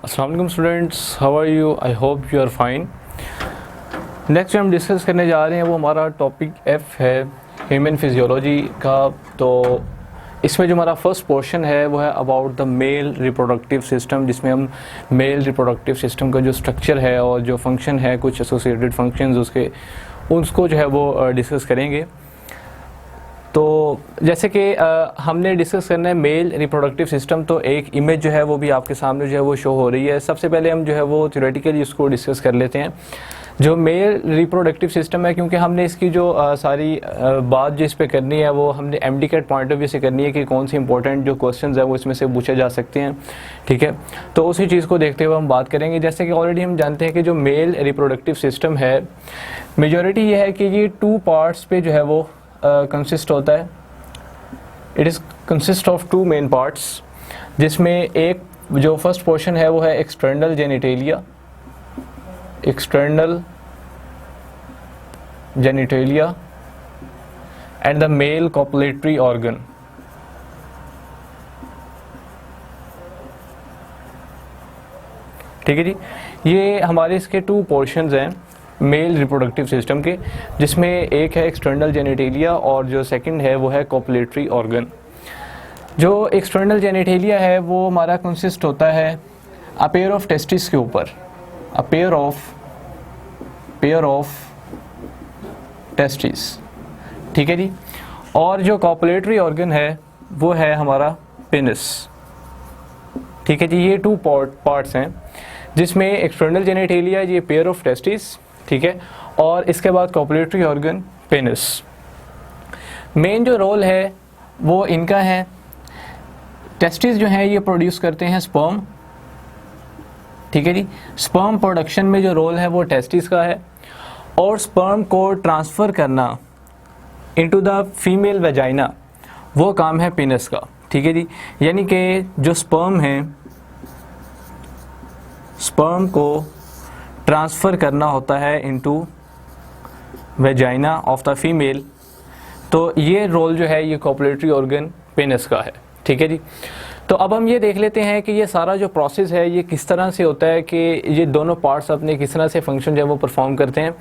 अस्सलाम वालेकुम students, how are you? I hope you are fine. Next जो हम डिस्कस करने जा रहे हैं वो हमारा टॉपिक एफ है ह्यूमन फिजियोलॉजी का। तो इसमें जो हमारा फर्स्ट पोर्शन है वो है about the male reproductive system, जिसमें हम मेल रिप्रोडक्टिव सिस्टम का जो स्ट्रक्चर है और जो फंक्शन है, कुछ एसोसिएटेड फंक्शंस उसको जो है वो डिस्कस करेंगे। तो जैसे कि हमने डिस्कस करना है मेल रिप्रोडक्टिव सिस्टम, तो एक इमेज जो है वो भी आपके सामने जो है वो शो हो रही है। सबसे पहले हम जो है वो थ्योरेटिकली उसको डिस्कस कर लेते हैं। जो मेल रिप्रोडक्टिव सिस्टम है, क्योंकि हमने इसकी जो सारी बात जो इस पे करनी है वो हमने एमडीकेट पॉइंट ऑफ व्यू से करनी है कि कौन सी इंपॉर्टेंट जो क्वेश्चंस है वो इसमें से पूछे जा सकते हैं, ठीक है। तो उसी चीज़ को देखते हुए हम बात करेंगे। जैसे कि ऑलरेडी हम जानते हैं कि जो मेल रिप्रोडक्टिव सिस्टम है, मेजॉरिटी ये है कि ये 2 पार्ट्स पे जो है वो कंसिस्ट होता है। It is consist of 2 main parts, जिसमें एक जो फर्स्ट पोर्शन है वो है external genitalia, and the male copulatory organ. ठीक है जी, ये हमारे इसके 2 पोर्शंस हैं मेल रिप्रोडक्टिव सिस्टम के, जिसमें एक है एक्सटर्नल जेनिटेलिया और जो सेकंड है वो है कॉपुलेटरी ऑर्गन। जो एक्सटर्नल जेनिटेलिया है वो हमारा कंसिस्ट होता है अ पेयर ऑफ टेस्टिस के ऊपर, अ पेयर ऑफ टेस्टिस, ठीक है जी। और जो कॉपुलेटरी ऑर्गन है वो है हमारा पेनिस, ठीक है जी। ये 2 पार्ट्स हैं, जिसमें एक्सटर्नल जेनिटेलिया ये पेयर ऑफ टेस्टिस, ठीक है, और इसके बाद कॉपुलेटरी ऑर्गन पेनिस। मेन जो रोल है वो इनका है, टेस्टिस जो है ये प्रोड्यूस करते हैं स्पर्म, ठीक है जी। स्पर्म प्रोडक्शन में जो रोल है वो टेस्टिस का है, और स्पर्म को ट्रांसफ़र करना इनटू द फीमेल वेजाइना वो काम है पेनिस का, ठीक है जी। यानी कि जो स्पर्म है, स्पर्म को ट्रांसफ़र करना होता है into vagina of the female, तो ये रोल जो है ये कॉपुलेटरी ऑर्गन पेनिस का है, ठीक है जी। तो अब हम ये देख लेते हैं कि ये सारा जो प्रोसेस है ये किस तरह से होता है, कि ये दोनों पार्ट्स अपने किस तरह से फंक्शन जो है वो परफॉर्म करते हैं,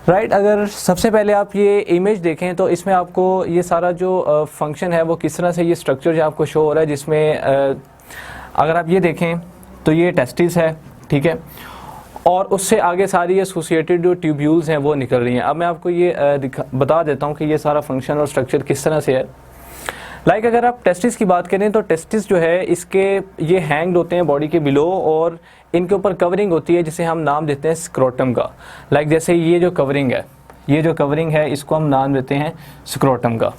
राइट। अगर सबसे पहले आप ये इमेज देखें तो इसमें आपको ये सारा जो फंक्शन है वो किस तरह से ये स्ट्रक्चर जो आपको शो हो रहा है, जिसमें अगर आप ये देखें तो ये टेस्टिस है, ठीक है, और उससे आगे सारी एसोसिएटेड जो ट्यूब्यूल्स हैं वो निकल रही हैं। अब मैं आपको ये बता देता हूँ कि ये सारा फंक्शन और स्ट्रक्चर किस तरह से है। लाइक अगर आप टेस्टिस की बात करें तो टेस्टिस जो है इसके ये हैंग्ड होते हैं बॉडी के बिलो, और इनके ऊपर कवरिंग होती है जिसे हम नाम देते हैं स्क्रोटम का। लाइक जैसे ये जो कवरिंग है, इसको हम नाम देते हैं स्क्रोटम का।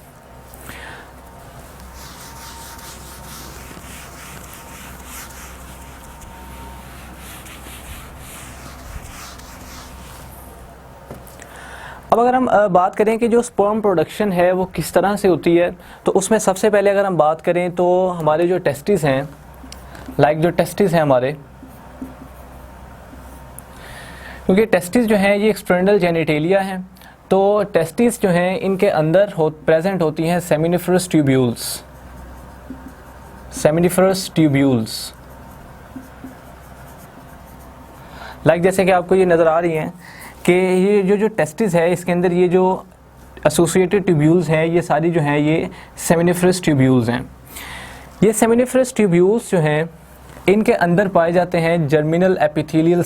अब अगर हम बात करें कि जो स्पर्म प्रोडक्शन है वो किस तरह से होती है, तो उसमें सबसे पहले अगर हम बात करें तो हमारे जो टेस्टिस हैं, लाइक जो टेस्टिस हैं हमारे, क्योंकि टेस्टिस जो हैं ये एक्सटर्नल जेनिटेलिया हैं, तो टेस्टिस जो हैं इनके अंदर प्रेजेंट होती हैं सेमिनिफरस ट्यूब्यूल्स। लाइक जैसे कि आपको ये नज़र आ रही हैं कि ये जो टेस्टिस है इसके अंदर ये जो एसोसिएटेड ट्यूब्यूल्स हैं ये सारी जो हैं ये सेमिनिफरस ट्यूब्यूल्स हैं। ये सेमिनिफरस ट्यूब्यूल्स जो हैं इनके अंदर पाए जाते हैं जर्मिनल एपिथेलियल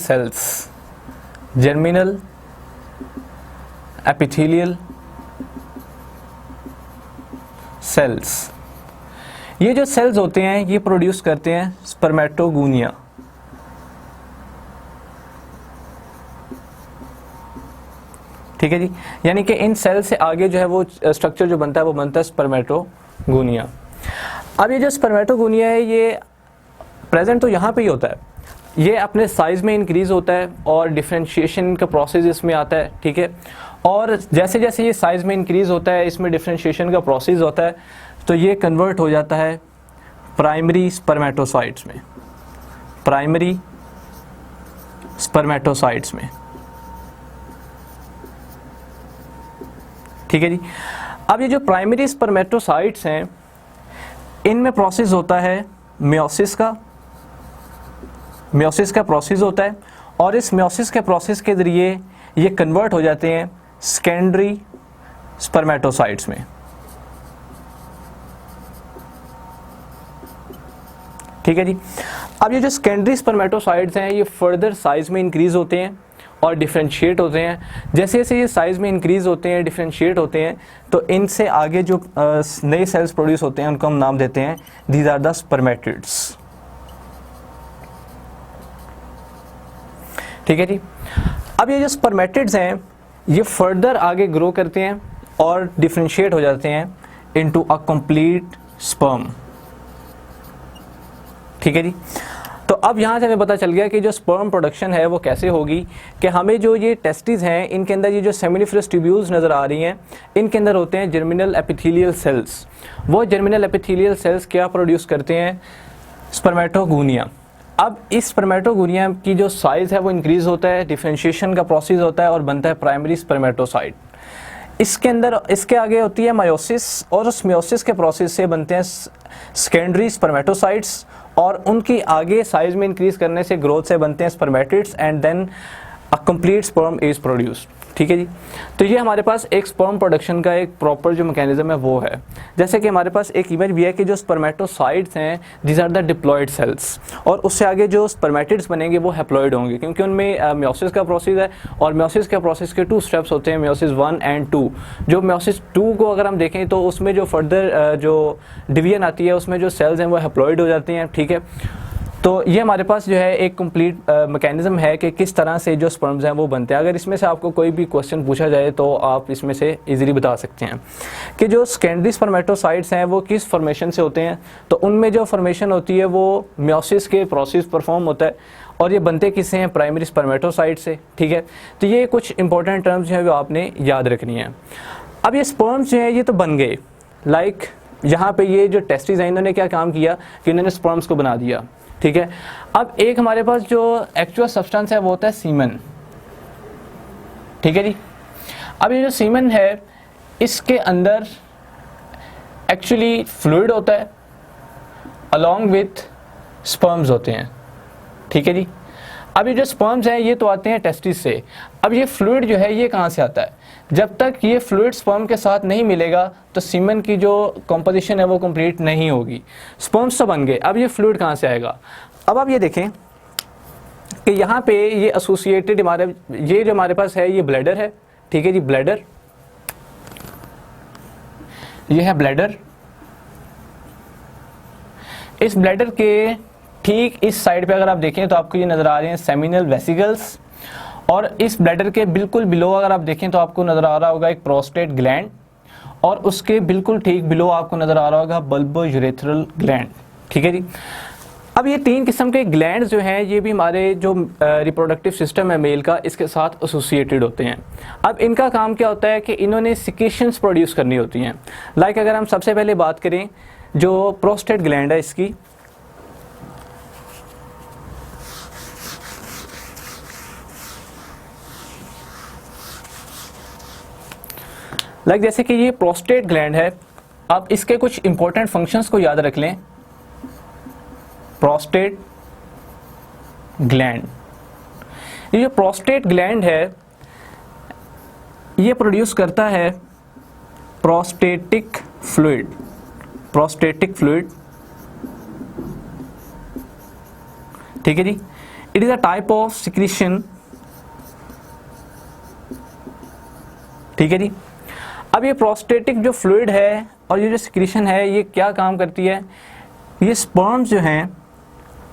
सेल्स। ये जो सेल्स होते हैं ये प्रोड्यूस करते हैं स्पर्मेटोगोनिया, ठीक है जी। यानी कि इन सेल से आगे जो है वो स्ट्रक्चर जो बनता है वो बनता है स्पर्मेटोगोनिया। अब ये जो स्पर्मेटोगोनिया है ये प्रेजेंट तो यहाँ पे ही होता है, ये अपने साइज़ में इंक्रीज़ होता है और डिफरेंशिएशन का प्रोसेस इसमें आता है, ठीक है। और जैसे जैसे ये साइज़ में इंक्रीज़ होता है, इसमें डिफरेंशिएशन का प्रोसेस होता है, तो ये कन्वर्ट हो जाता है प्राइमरी स्पर्मेटोसाइट्स में, ठीक है जी। अब ये जो प्राइमरी स्पर्मेटोसाइट्स हैं इनमें प्रोसेस होता है मियोसिस का, मियोसिस का प्रोसेस होता है और इस मियोसिस के प्रोसेस के ज़रिए ये कन्वर्ट हो जाते हैं सेकेंडरी स्पर्मेटोसाइट्स में। ठीक है जी। अब ये जो सेकेंडरी स्पर्मेटोसाइट्स हैं ये फर्दर साइज़ में इंक्रीज़ होते हैं और डिफ्रेंशिएट होते हैं। जैसे जैसे ये साइज़ में इंक्रीज़ होते हैं, डिफ्रेंशिएट होते हैं, तो इनसे आगे जो नए सेल्स प्रोड्यूस होते हैं उनको हम नाम देते हैं दीज आर द स्पर्मेटिड्स। ठीक है जी। अब ये जो स्पर्मेटिड्स हैं ये फर्दर आगे ग्रो करते हैं और डिफ्रेंशिएट हो जाते हैं इनटू अ कंप्लीट स्पर्म। ठीक है जी। तो अब यहाँ से हमें पता चल गया कि जो स्पर्म प्रोडक्शन है वो कैसे होगी, कि हमें जो ये टेस्टिस हैं इनके अंदर ये जो सेमिनिफरस ट्यूब्यूल्स नज़र आ रही हैं इनके अंदर होते हैं जर्मिनल एपिथेलियल सेल्स। वो जर्मिनल एपिथेलियल सेल्स क्या प्रोड्यूस करते हैं? स्पर्मेटोगोनिया। अब इस स्पर्मेटोगोनिया की जो साइज़ है वो इंक्रीज़ होता है, डिफ्रेंशिएशन का प्रोसेस होता है और बनता है प्राइमरी स्पर्मेटोसाइट। इसके अंदर इसके आगे होती है मायोसिस और उस मायोसिस के प्रोसेस से बनते हैं सेकेंडरी स्पर्मेटोसाइट्स और उनकी आगे साइज़ में इंक्रीज़ करने से ग्रोथ से बनते हैं spermatids and then a complete sperm is produced. ठीक है जी। तो ये हमारे पास एक स्पर्म प्रोडक्शन का एक प्रॉपर जो मैकेनिज्म है वो है। जैसे कि हमारे पास एक इमेज भी है कि जो स्पर्मेटोसाइट्स हैं these are the diploid cells और उससे आगे जो स्पर्मेटिड्स बनेंगे वो हैप्लॉयड होंगे क्योंकि उनमें मियोसिस का प्रोसेस है और मियोसिस के प्रोसेस के 2 स्टेप्स होते हैं, मियोसिस 1 एंड 2। जो मियोसिस 2 को अगर हम देखें तो उसमें जो फर्दर जो डिवीजन आती है उसमें जो सेल्स हैं वो हैप्लॉयड हो जाती हैं। ठीक है। तो ये हमारे पास जो है एक कंप्लीट मैकेनिज्म है कि किस तरह से जो स्पर्म्स हैं वो बनते हैं। अगर इसमें से आपको कोई भी क्वेश्चन पूछा जाए तो आप इसमें से इजीली बता सकते हैं कि जो सेकेंडरी स्पर्मेटोसाइट्स हैं वो किस फॉर्मेशन से होते हैं। तो उनमें जो फॉर्मेशन होती है वो मियोसिस के प्रोसेस परफॉर्म होता है और ये बनते किससे हैं? प्राइमरी स्पर्मेटोसाइट से। ठीक है। तो ये कुछ इंपॉर्टेंट टर्म्स जो है वो आपने याद रखनी है। अब ये स्पर्म्स जो हैं ये तो बन गए, लाइक यहाँ पे ये जो टेस्टिस हैं इन्होंने क्या काम किया कि इन्होंने स्पर्म्स को बना दिया। ठीक है। अब एक हमारे पास जो एक्चुअल सब्सटेंस है वो होता है सीमन। ठीक है जी। अब ये जो सीमन है इसके अंदर एक्चुअली फ्लूइड होता है अलॉन्ग विथ स्पर्म्स होते हैं। ठीक है जी। अब ये जो स्पर्म्स हैं ये तो आते हैं टेस्टिस से। अब ये फ्लूइड जो है ये कहाँ से आता है? जब तक ये फ्लूइड स्पर्म के साथ नहीं मिलेगा तो सीमन की जो कंपोजिशन है वो कंप्लीट नहीं होगी। स्पर्म्स तो बन गए, अब ये फ्लूइड कहाँ से आएगा? अब आप ये देखें कि यहाँ पे ये एसोसिएटेड ये जो हमारे पास है ये ब्लैडर है। ठीक है जी। ब्लैडर, ये है ब्लैडर। इस ब्लैडर के ठीक इस साइड पे अगर आप देखें तो आपको ये नज़र आ रहे हैं सेमिनल वेसिकल्स और इस ब्लैडर के बिल्कुल बिलो अगर आप देखें तो आपको नज़र आ रहा होगा एक प्रोस्टेट ग्लैंड और उसके बिल्कुल ठीक बिलो आपको नज़र आ रहा होगा बल्बो यूरेथ्रल ग्लैंड। ठीक है जी। अब ये 3 किस्म के ग्लैंड्स जो हैं ये भी हमारे जो रिप्रोडक्टिव सिस्टम है मेल का इसके साथ एसोसिएटेड होते हैं। अब इनका काम क्या होता है कि इन्होंने सिक्रीशंस प्रोड्यूस करनी होती हैं। लाइक अगर हम सबसे पहले बात करें जो प्रोस्टेट ग्लैंड है इसकी, लाइक जैसे कि ये प्रोस्टेट ग्लैंड है। अब इसके कुछ इंपॉर्टेंट फंक्शंस को याद रख लें। प्रोस्टेट ग्लैंड, ये जो प्रोस्टेट ग्लैंड है ये प्रोड्यूस करता है प्रोस्टेटिक फ्लूइड। Prostatic fluid. ठीक है जी। It is a type of secretion. ठीक है जी। अब ये प्रोस्टेटिक जो फ्लूइड है और ये जो सिक्रीशन है ये क्या काम करती है? ये स्पर्म्स जो हैं,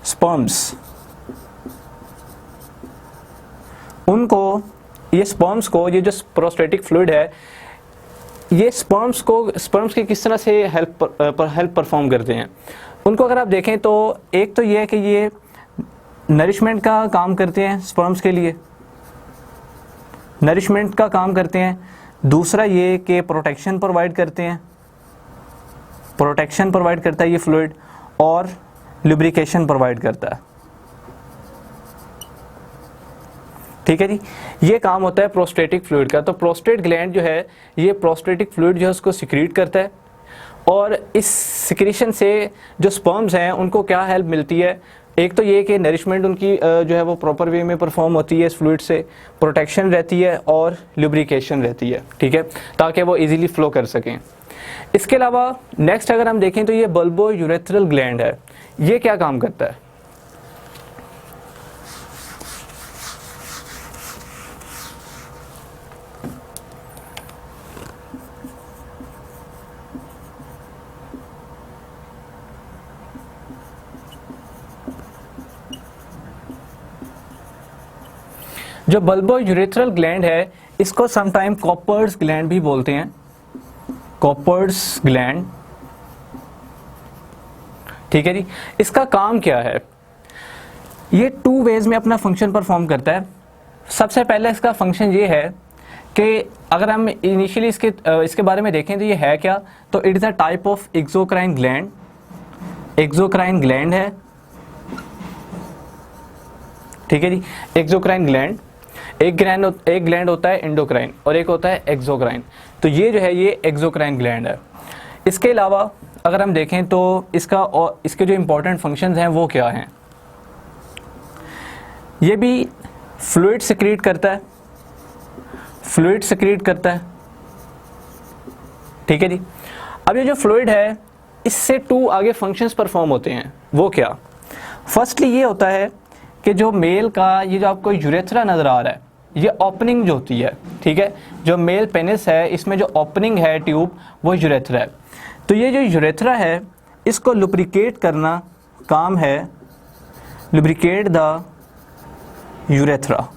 स्पर्म्स उनको, ये स्पर्म्स को, ये जो प्रोस्टेटिक फ्लूइड है ये स्पर्म्स की किस तरह से हेल्प परफॉर्म करते हैं उनको अगर आप देखें तो एक तो ये है कि ये नरिशमेंट का काम करते हैं, स्पर्म्स के लिए नरिशमेंट का काम करते हैं। दूसरा ये कि प्रोटेक्शन प्रोवाइड करते हैं, प्रोटेक्शन प्रोवाइड करता है ये फ्लूइड और लुब्रिकेशन प्रोवाइड करता है। ठीक है जी। ये काम होता है प्रोस्टेटिक फ्लूइड का। तो प्रोस्टेट ग्लैंड जो है ये प्रोस्टेटिक फ्लूइड जो है उसको सिक्रीट करता है और इस सिक्रीशन से जो स्पर्म्स हैं उनको क्या हेल्प मिलती है? एक तो ये कि नरिशमेंट उनकी जो है वो प्रॉपर वे में परफॉर्म होती है इस फ्लूइड से, प्रोटेक्शन रहती है और लुब्रिकेशन रहती है, ठीक है, ताकि वो इजीली फ्लो कर सकें। इसके अलावा नेक्स्ट अगर हम देखें तो ये बल्बो यूरेथ्रल ग्लैंड है, ये क्या काम करता है? जो बल्बो यूरेथ्रल ग्लैंड है इसको समटाइम कॉपर्स ग्लैंड भी बोलते हैं, कॉपर्स ग्लैंड, ठीक है जी। इसका काम क्या है? ये 2 वेज में अपना फंक्शन परफॉर्म करता है। सबसे पहले इसका फंक्शन ये है कि अगर हम इनिशियली इसके बारे में देखें तो ये है क्या, तो it is a type of exocrine gland, exocrine gland है, ठीक है जी, एक्सोक्राइन ग्लैंड। एक ग्लैंड होता है एंडोक्राइन और एक होता है एक्सोक्राइन, तो ये जो है ये एक्सोक्राइन ग्लैंड है। इसके अलावा अगर हम देखें तो इसके जो इंपॉर्टेंट फंक्शंस हैं वो क्या हैं? ये भी फ्लूइड सिक्रीट करता है, फ्लूइड सिक्रीट करता है, ठीक है जी। अब ये जो फ्लूइड है इससे 2 आगे फंक्शंस परफॉर्म होते हैं, वो क्या? फर्स्टली ये होता है कि जो मेल का ये जो आपको यूरेथ्रा नज़र आ रहा है, ये ओपनिंग जो होती है, ठीक है, जो मेल पेनिस है इसमें जो ओपनिंग है ट्यूब वो यूरेथ्रा है। तो ये जो यूरेथ्रा है इसको लुब्रिकेट करना काम है, लुब्रिकेट द यूरेथ्रा,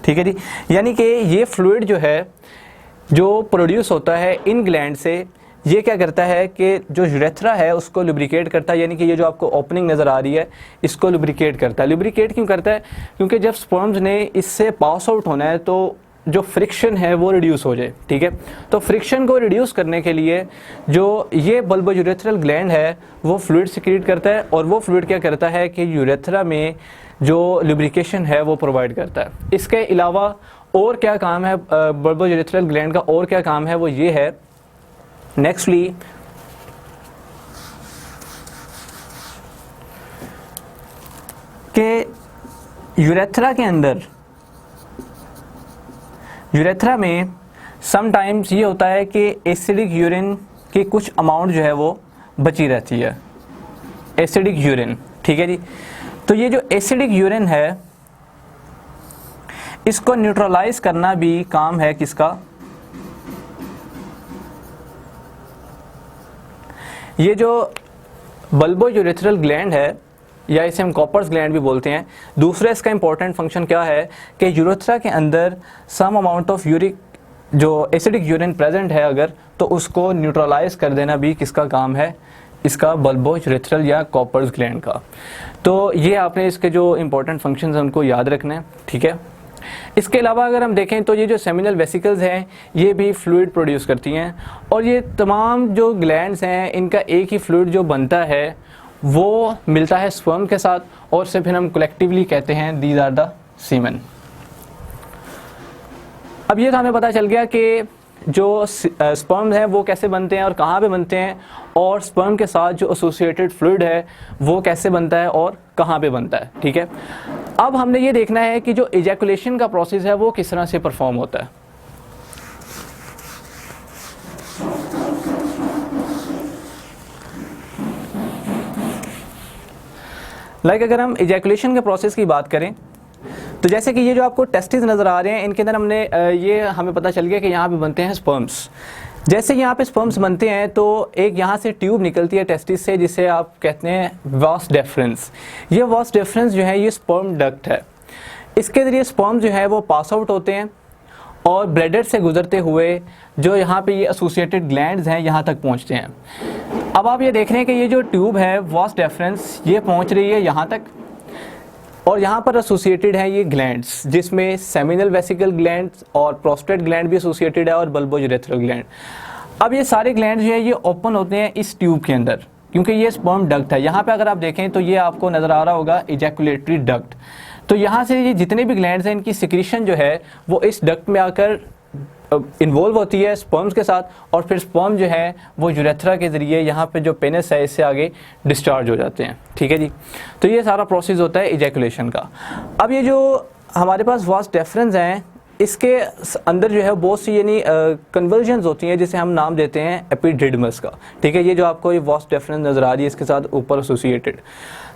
ठीक है जी। यानी कि ये फ्लूइड जो है जो प्रोड्यूस होता है इन ग्लैंड से, ये क्या करता है कि जो यूरेथ्रा है उसको लुब्रिकेट करता है, यानी कि ये जो आपको ओपनिंग नज़र आ रही है इसको लुब्रिकेट करता है। लुब्रिकेट क्यों करता है? क्योंकि जब स्पर्म्स ने इससे पास आउट होना है तो जो फ्रिक्शन है वो रिड्यूस हो जाए, ठीक है। तो फ्रिक्शन को रिड्यूस करने के लिए जो ये बल्बो यूरेथ्रल ग्लैंड है वो फ्लूइड सिक्रीट करता है, और वो फ्लूइड क्या करता है कि यूरेथ्रा में जो लुब्रिकेशन है वो प्रोवाइड करता है। इसके अलावा और क्या काम है बल्बो यूरेथ्रल ग्लैंड का, और क्या काम है वो ये है नेक्स्टली कि यूरेथ्रा के अंदर, यूरेथ्रा में समटाइम्स ये होता है कि एसिडिक यूरिन की कुछ अमाउंट जो है वो बची रहती है, एसिडिक यूरिन, ठीक है जी। तो ये जो एसिडिक यूरिन है इसको न्यूट्रलाइज करना भी काम है किसका? ये जो बल्बो यूरेथ्रल ग्लैंड है या इसे हम कॉपर्स ग्लैंड भी बोलते हैं, दूसरा इसका इंपॉर्टेंट फंक्शन क्या है कि यूरेथ्रा के अंदर सम अमाउंट ऑफ यूरिक जो एसिडिक यूरिन प्रेजेंट है अगर, तो उसको न्यूट्रलाइज कर देना भी किसका काम है? इसका बल्बो यूरेथ्रल या कॉपर्स ग्लैंड का। तो ये आपने इसके जो इंपॉर्टेंट फंक्शंस हैं उनको याद रखना है, ठीक है। इसके अलावा अगर हम देखें तो ये जो सेमिनल वेसिकल्स हैं ये भी फ्लूइड प्रोड्यूस करती हैं, और ये तमाम जो ग्लैंड्स हैं इनका एक ही फ्लूइड जो बनता है वो मिलता है स्पर्म के साथ, और से फिर हम कलेक्टिवली कहते हैं दीज आर द सीमेन। अब ये तो हमें पता चल गया कि जो स्पर्म हैं वो कैसे बनते हैं और कहाँ पे बनते हैं, और स्पर्म के साथ जो एसोसिएटेड फ्लूइड है वो कैसे बनता है और कहाँ पे बनता है, ठीक है। अब हमने ये देखना है कि जो इजैकुलेशन का प्रोसेस है वो किस तरह से परफॉर्म होता है। अगर हम इजैकुलेशन के प्रोसेस की बात करें तो जैसे कि ये जो आपको टेस्टिस नज़र आ रहे हैं इनके अंदर हमने ये हमें पता चल गया कि यहाँ पे बनते हैं स्पर्म्स। जैसे यहाँ पे स्पर्म्स बनते हैं तो एक यहाँ से ट्यूब निकलती है टेस्टिस से जिसे आप कहते हैं वास डेफरेंस। ये वास डेफरेंस जो है ये स्पर्म डक्ट है, इसके ज़रिए स्पर्म जो है वो पास आउट होते हैं और ब्लैडर से गुजरते हुए जो यहाँ पे ये एसोसिएटेड ग्लैंड्स हैं यहाँ तक पहुँचते हैं। अब आप ये देख रहे हैं कि ये जो ट्यूब है वास डेफरेंस ये पहुँच रही है यहाँ तक, और यहाँ पर एसोसिएटेड है ये ग्लैंड्स जिसमें सेमिनल वेसिकल ग्लैंड्स और प्रोस्टेट ग्लैंड भी एसोसिएटेड है और बल्बो यूरेथ्रल ग्लैंड। अब ये सारे ग्लैंड जो है ये ओपन होते हैं इस ट्यूब के अंदर क्योंकि ये स्पर्म डक्ट है। यहाँ पे अगर आप देखें तो ये आपको नज़र आ रहा होगा इजैकुलेटरी डक्ट। तो यहाँ से ये जितने भी ग्लैंड्स हैं इनकी सिक्रीशन जो है वो इस डक्ट में आकर इन्वॉल्व होती है स्पर्म्स के साथ, और फिर स्पर्म जो है वो यूरेथ्रा के ज़रिए यहाँ पे जो पेनिस है इससे आगे डिस्चार्ज हो जाते हैं। ठीक है जी, तो ये सारा प्रोसेस होता है इजैकुलेशन का। अब ये जो हमारे पास वास डेफरेंस हैं, इसके अंदर जो है बहुत सी यानी कन्वर्जन्स होती हैं जिसे हम नाम देते हैं एपिडिडमस का। ठीक है, ये जो आपको ये वास डेफरेंस नज़र आ रही है इसके साथ ऊपर एसोसिएटेड,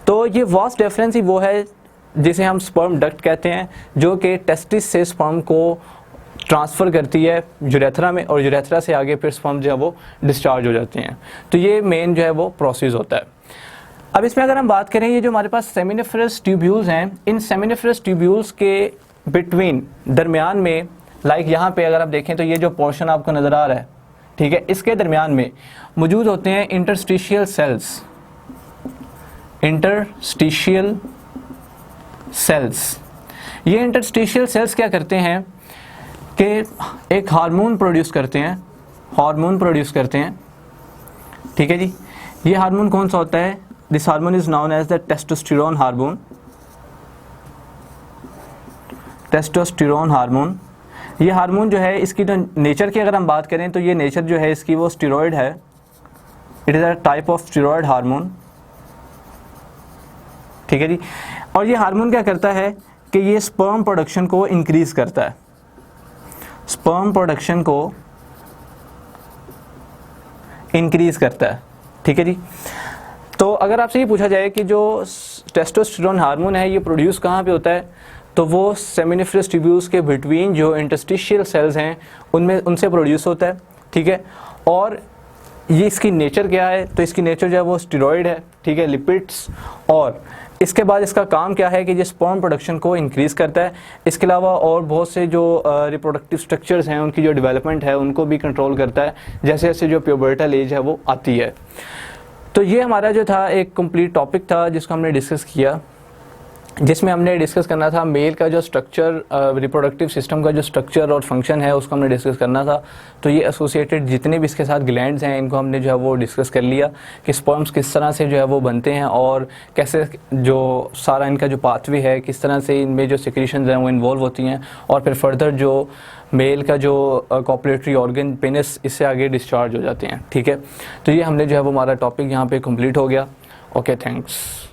तो ये वास डेफरेंस ही वो है जिसे हम स्पर्म डक्ट कहते हैं, जो कि टेस्टिस से स्पर्म को ट्रांसफ़र करती है यूरेथ्रा में, और यूरेथ्रा से आगे फिर स्पर्म जो है वो डिस्चार्ज हो जाते हैं। तो ये मेन जो है वो प्रोसेस होता है। अब इसमें अगर हम बात करें, ये जो हमारे पास सेमिनिफरस ट्यूब्यूल्स हैं, इन सेमिनिफरस ट्यूब्यूल्स के बिटवीन दरमियान में, लाइक यहाँ पे अगर आप देखें तो ये जो पोर्शन आपको नज़र आ रहा है, ठीक है, इसके दरमियान में मौजूद होते हैं इंटरस्टिशियल सेल्स। इंटरस्टिशियल सेल्स, ये इंटरस्टिशियल सेल्स क्या करते हैं कि एक हार्मोन प्रोड्यूस करते हैं, हार्मोन प्रोड्यूस करते हैं। ठीक है जी, ये हार्मोन कौन सा होता है? This hormone is known as the testosterone hormone. Testosterone hormone, ये हार्मोन जो है इसकी जो नेचर की अगर हम बात करें तो ये नेचर जो है इसकी वो स्टेरॉयड है। It is a type of steroid hormone. ठीक है जी, और ये हार्मोन क्या करता है कि ये स्पर्म प्रोडक्शन को इंक्रीज करता है, स्पर्म प्रोडक्शन को इंक्रीज करता है। ठीक है जी, तो अगर आपसे ये पूछा जाए कि जो टेस्टोस्टेरोन हार्मोन है ये प्रोड्यूस कहाँ पे होता है, तो वो सेमिनिफरस ट्यूब्यूल्स के बिटवीन जो इंटरस्टिशियल सेल्स हैं उनमें, उनसे प्रोड्यूस होता है। ठीक है, और ये इसकी नेचर क्या है, तो इसकी नेचर जो है वो स्टेरॉयड है। ठीक है, लिपिड्स, और इसके बाद इसका काम क्या है कि ये स्पर्म प्रोडक्शन को इंक्रीज़ करता है। इसके अलावा और बहुत से जो रिप्रोडक्टिव स्ट्रक्चर्स हैं उनकी जो डेवलपमेंट है उनको भी कंट्रोल करता है, जैसे जैसे जो प्यूबर्टल एज है वो आती है। तो ये हमारा जो था एक कंप्लीट टॉपिक था जिसको हमने डिस्कस किया, जिसमें हमने डिस्कस करना था मेल का जो स्ट्रक्चर, रिप्रोडक्टिव सिस्टम का जो स्ट्रक्चर और फंक्शन है उसको हमने डिस्कस करना था। तो ये एसोसिएटेड जितने भी इसके साथ ग्लैंड्स हैं इनको हमने जो है वो डिस्कस कर लिया कि स्पर्म्स किस तरह से जो है वो बनते हैं और कैसे जो सारा इनका जो पाथवे है किस तरह से इनमें जो सिक्रीशंस हैं वो इन्वॉल्व होती हैं, और फिर फर्दर जो मेल का जो कॉपुलेटरी ऑर्गन पेनिस इससे आगे डिस्चार्ज हो जाते हैं। ठीक है, तो ये हमने जो है वो हमारा टॉपिक यहाँ पे कंप्लीट हो गया। Okay, thanks.